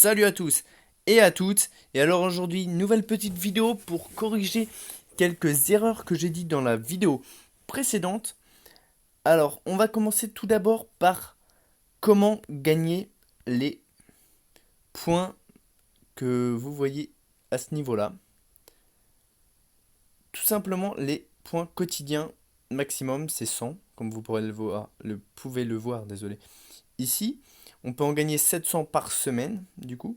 Salut à tous et à toutes. Et alors aujourd'hui, nouvelle petite vidéo pour corriger quelques erreurs que j'ai dit dans la vidéo précédente. Alors, on va commencer tout d'abord par comment gagner les points que vous voyez à ce niveau-là. Tout simplement, les points quotidiens maximum, c'est 100, comme vous pourrez pouvez le voir, désolé. Ici, on peut en gagner 700 par semaine, du coup.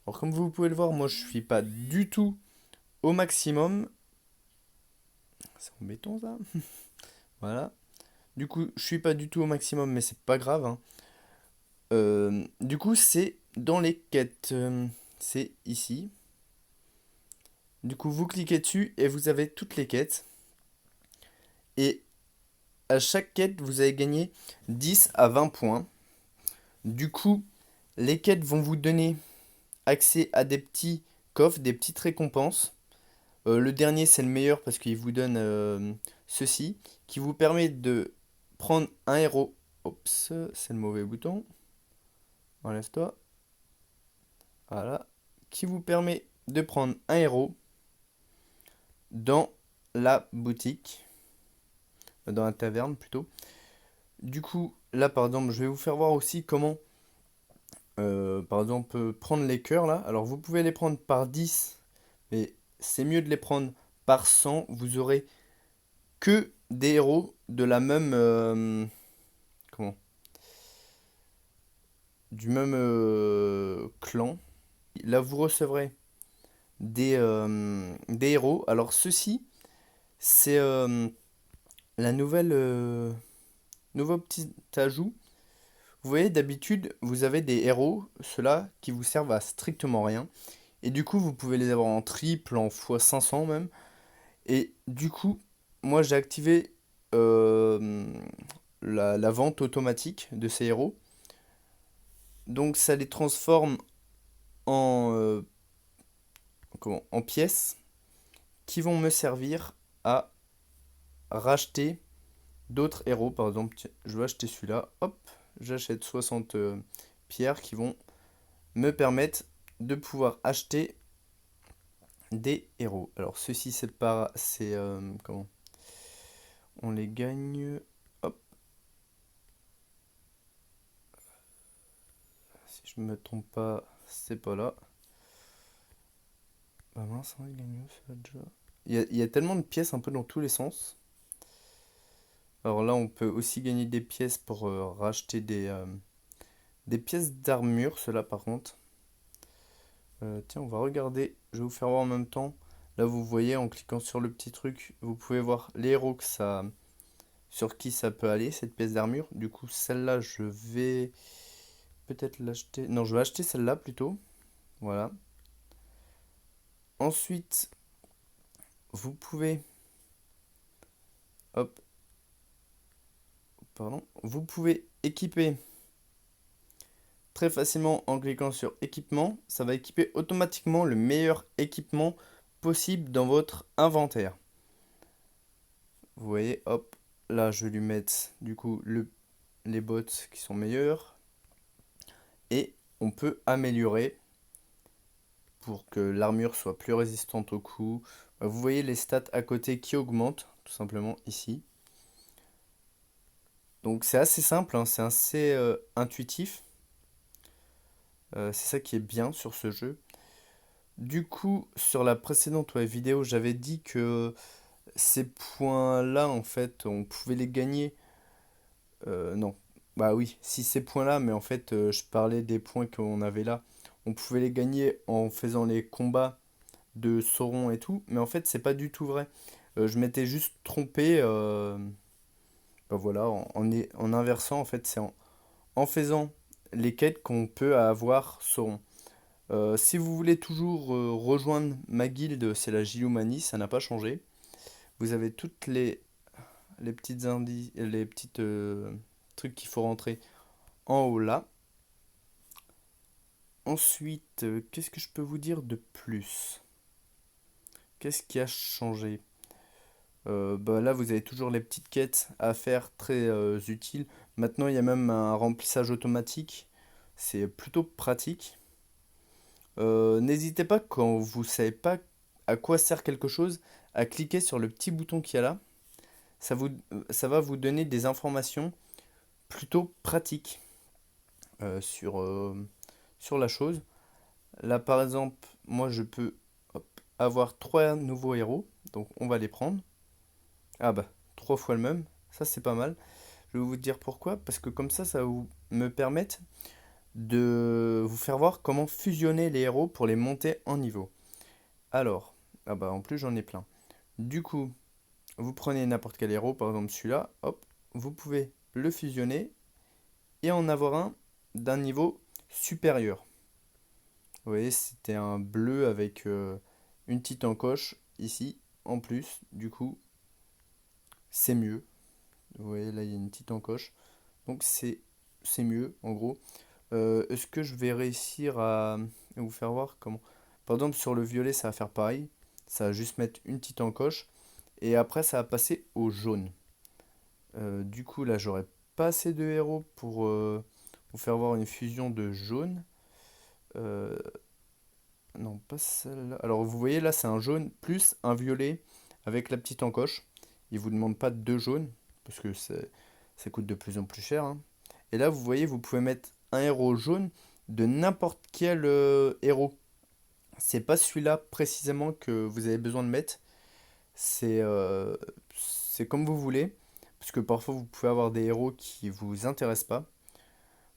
Alors comme vous pouvez le voir, moi je suis pas du tout au maximum. C'est embêtant ça. Voilà. Du coup, je suis pas du tout au maximum, mais c'est pas grave, hein. Du coup, c'est dans les quêtes. C'est ici. Du coup, vous cliquez dessus et vous avez toutes les quêtes. Et à chaque quête, vous allez gagner 10 à 20 points. Du coup, les quêtes vont vous donner accès à des petits coffres, des petites récompenses. Le dernier, c'est le meilleur parce qu'il vous donne ceci, qui vous permet de prendre un héros. Oups, c'est le mauvais bouton. Enlève-toi. Voilà. Qui vous permet de prendre un héros dans la boutique. Dans la taverne plutôt. Du coup, là par exemple, je vais vous faire voir aussi comment, par exemple, prendre les cœurs là. Alors vous pouvez les prendre par 10, mais c'est mieux de les prendre par 100. Vous aurez que des héros de la même comment du même clan. Là vous recevrez des héros. Alors ceci c'est la nouveau petit ajout. Vous voyez, d'habitude vous avez des héros, ceux-là qui vous servent à strictement rien, et du coup vous pouvez les avoir en triple, en x500 même. Et du coup, moi j'ai activé euh, la vente automatique de ces héros. Donc ça les transforme en, en pièces qui vont me servir à racheter d'autres héros. Par exemple, tiens, je vais acheter celui-là. Hop, j'achète 60 pierres qui vont me permettre de pouvoir acheter des héros. Alors ceci c'est pas c'est comment on les gagne. Hop, si je me trompe pas, c'est pas là. Bah mince, on les gagne où, ça déjà. Il y a tellement de pièces un peu dans tous les sens. Alors là, on peut aussi gagner des pièces pour racheter des pièces d'armure, cela par contre. Tiens, on va regarder, je vais vous faire voir en même temps. Là, vous voyez, en cliquant sur le petit truc, vous pouvez voir les héros sur qui ça peut aller, cette pièce d'armure. Du coup, celle-là, je vais peut-être l'acheter. Non, je vais acheter celle-là plutôt. Voilà. Ensuite, vous pouvez... Hop, pardon. Vous pouvez équiper très facilement en cliquant sur équipement. Ça va équiper automatiquement le meilleur équipement possible dans votre inventaire. Vous voyez, hop, là je vais lui mettre du coup les bottes qui sont meilleures. Et on peut améliorer pour que l'armure soit plus résistante aux coups. Vous voyez les stats à côté qui augmentent, tout simplement ici. Donc c'est assez simple, hein, c'est assez intuitif. C'est ça qui est bien sur ce jeu. Du coup, sur la précédente vidéo, j'avais dit que ces points-là, en fait, on pouvait les gagner. Non, bah oui, si ces points-là, mais en fait, je parlais des points qu'on avait là. On pouvait les gagner en faisant les combats de Sauron et tout, mais en fait, c'est pas du tout vrai. Je m'étais juste trompé. Bah voilà, en inversant, en fait, c'est en faisant les quêtes qu'on peut avoir Sauron. Si vous voulez toujours rejoindre ma guilde, c'est la Gilumanie, ça n'a pas changé. Vous avez toutes les petites indices, les petites trucs qu'il faut rentrer en haut là. Ensuite, qu'est-ce que je peux vous dire de plus? Qu'est-ce qui a changé? Bah là, vous avez toujours les petites quêtes à faire très utiles. Maintenant, il y a même un remplissage automatique. C'est plutôt pratique. N'hésitez pas quand vous savez pas à quoi sert quelque chose à cliquer sur le petit bouton qu'il y a là. Ça vous, ça va vous donner des informations plutôt pratiques sur la chose. Là par exemple, moi je peux hop, avoir trois nouveaux héros, donc on va les prendre. Ah bah, trois fois le même, ça c'est pas mal. Je vais vous dire pourquoi, parce que comme ça va me permettre de vous faire voir comment fusionner les héros pour les monter en niveau. Alors, ah bah en plus j'en ai plein. Du coup, vous prenez n'importe quel héros, par exemple celui-là, hop, vous pouvez le fusionner et en avoir un d'un niveau supérieur. Vous voyez, c'était un bleu avec une petite encoche ici, en plus, du coup, c'est mieux. Vous voyez, là il y a une petite encoche, donc c'est mieux en gros. Est-ce que je vais réussir à vous faire voir comment? Par exemple, sur le violet, ça va faire pareil. Ça va juste mettre une petite encoche. Et après, ça va passer au jaune. Du coup, là, j'aurais pas assez de héros pour vous faire voir une fusion de jaune. Euh, non, pas celle-là. Alors, vous voyez, là, c'est un jaune plus un violet avec la petite encoche. Il vous demande pas deux jaunes, parce que ça coûte de plus en plus cher, hein. Et là, vous voyez, vous pouvez mettre un héros jaune de n'importe quel héros. C'est pas celui-là précisément que vous avez besoin de mettre. C'est comme vous voulez. Parce que parfois, vous pouvez avoir des héros qui vous intéressent pas.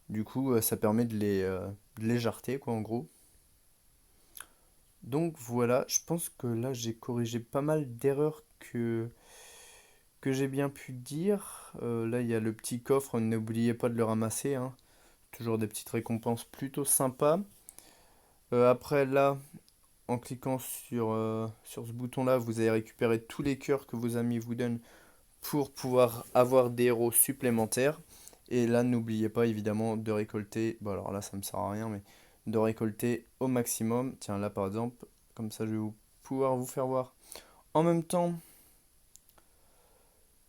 Du coup, ça permet de les jarter, quoi, en gros. Donc voilà, je pense que là, j'ai corrigé pas mal d'erreurs que j'ai bien pu dire. Là, il y a le petit coffre, n'oubliez pas de le ramasser, hein. Toujours des petites récompenses plutôt sympas. Après là, en cliquant sur ce bouton-là, vous allez récupérer tous les cœurs que vos amis vous donnent pour pouvoir avoir des héros supplémentaires. Et là, n'oubliez pas évidemment de récolter, bon alors là ça me sert à rien, mais de récolter au maximum. Tiens, là par exemple, comme ça je vais pouvoir vous faire voir en même temps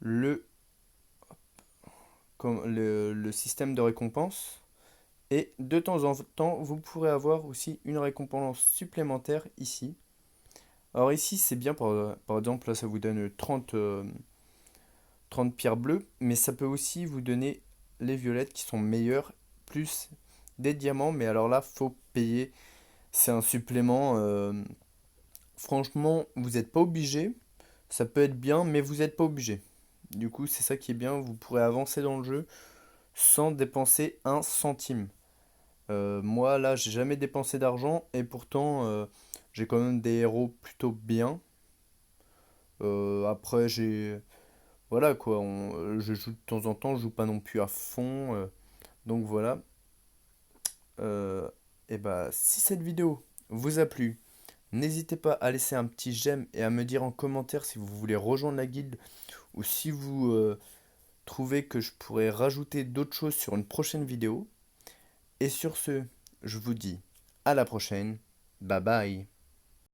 le, le système de récompense. Et de temps en temps, vous pourrez avoir aussi une récompense supplémentaire ici. Alors ici, c'est bien, par exemple, là, ça vous donne 30 pierres bleues, mais ça peut aussi vous donner les violettes qui sont meilleures, plus des diamants, mais alors là, faut payer. C'est un supplément. Franchement, vous n'êtes pas obligé. Ça peut être bien, mais vous n'êtes pas obligé. Du coup, c'est ça qui est bien, vous pourrez avancer dans le jeu sans dépenser un centime. Moi, là, j'ai jamais dépensé d'argent et pourtant, j'ai quand même des héros plutôt bien. Après, voilà quoi, je joue de temps en temps, je joue pas non plus à fond. Donc voilà. Et bah, si cette vidéo vous a plu, n'hésitez pas à laisser un petit j'aime et à me dire en commentaire si vous voulez rejoindre la guilde ou si vous trouvez que je pourrais rajouter d'autres choses sur une prochaine vidéo. Et sur ce, je vous dis à la prochaine. Bye bye.